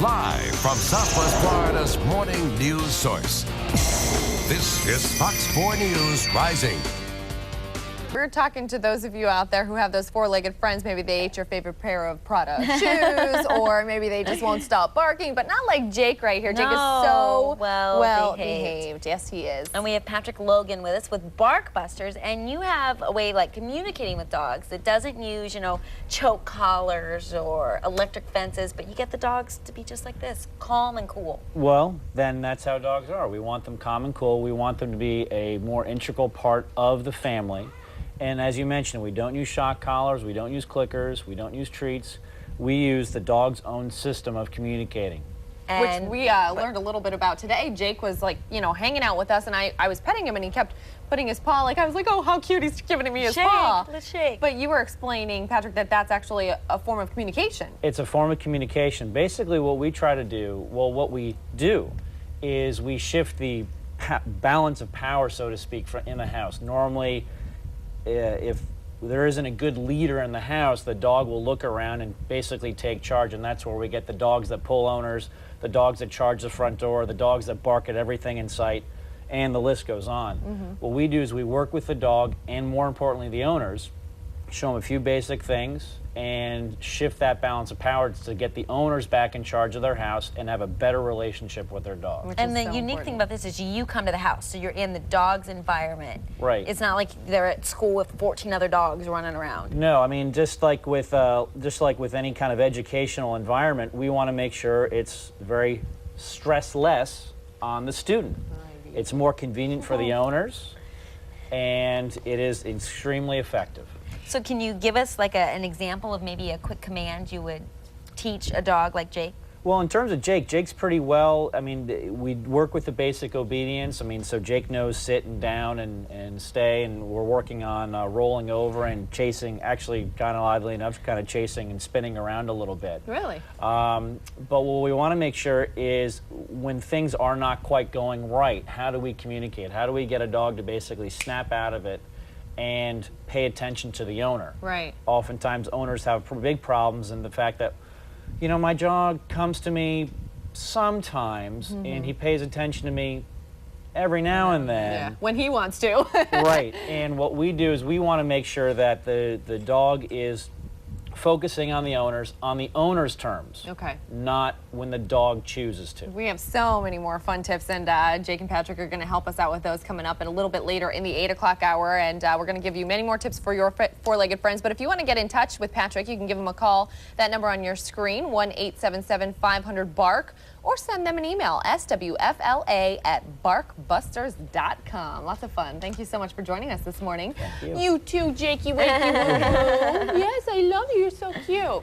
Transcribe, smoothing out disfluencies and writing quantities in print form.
Live from Southwest Florida's morning news source. This is Fox 4 News Rising. We're talking to those of you out there who have those four-legged friends. Maybe they ate your favorite pair of Prada shoes, or maybe they just won't stop barking, but not like Jake right here. Jake is so well behaved. Yes, he is. And we have Patrick Logue with us with Bark Busters, and you have a way like communicating with dogs that doesn't use, you know, choke collars or electric fences, but you get the dogs to be just like this, calm and cool. Well, then that's how dogs are. We want them calm and cool. We want them to be a more integral part of the family. And as you mentioned, we don't use shock collars, we don't use clickers, we don't use treats. We use the dog's own system of communicating. Which we learned a little bit about today. Jake was like, you know, hanging out with us, and I was petting him, and he kept putting his paw, like, I was like, oh, how cute, he's giving me his paw. Let's shake. But you were explaining, Patrick, that that's actually a form of communication. It's a form of communication. Basically what we try to do, well, what we do is we shift the balance of power, so to speak, in the house. Normally, if there isn't a good leader in the house, the dog will look around and basically take charge, and that's where we get the dogs that pull owners, the dogs that charge the front door, the dogs that bark at everything in sight, and the list goes on. What we do is we work with the dog, and more importantly the owners, show them a few basic things and shift that balance of power to get the owners back in charge of their house and have a better relationship with their dog. And the unique thing about this is you come to the house, so you're in the dog's environment. Right. It's not like they're at school with 14 other dogs running around. No, I mean, just like with any kind of educational environment, we want to make sure it's very stress-less on the student. It's more convenient for the owners, and it is extremely effective. So can you give us like an example of maybe a quick command you would teach a dog like Jake? Well, in terms of Jake, Jake's pretty well, I mean, we work with the basic obedience. I mean, so Jake knows sit and down and stay, and we're working on rolling over and chasing, actually kind of oddly enough, kind of chasing and spinning around a little bit. Really? But what we want to make sure is when things are not quite going right, how do we communicate? How do we get a dog to basically snap out of it and pay attention to the owner? Right. Oftentimes owners have big problems in the fact that, you know, my dog comes to me sometimes and he pays attention to me every now and then. Yeah, when he wants to. Right, and what we do is we want to make sure that the dog is focusing on the owner's terms. Okay. Not when the dog chooses to. We have so many more fun tips, and Jake and Patrick are going to help us out with those coming up in a little bit later in the 8 o'clock hour, and we're going to give you many more tips for your four-legged friends. But if you want to get in touch with Patrick, you can give him a call. That number on your screen, 1-877-500-BARK, or send them an email, swfla@barkbusters.com. Lots of fun. Thank you so much for joining us this morning. Thank you. You too, Jakey Wakey. Yes, I love you. You're so cute.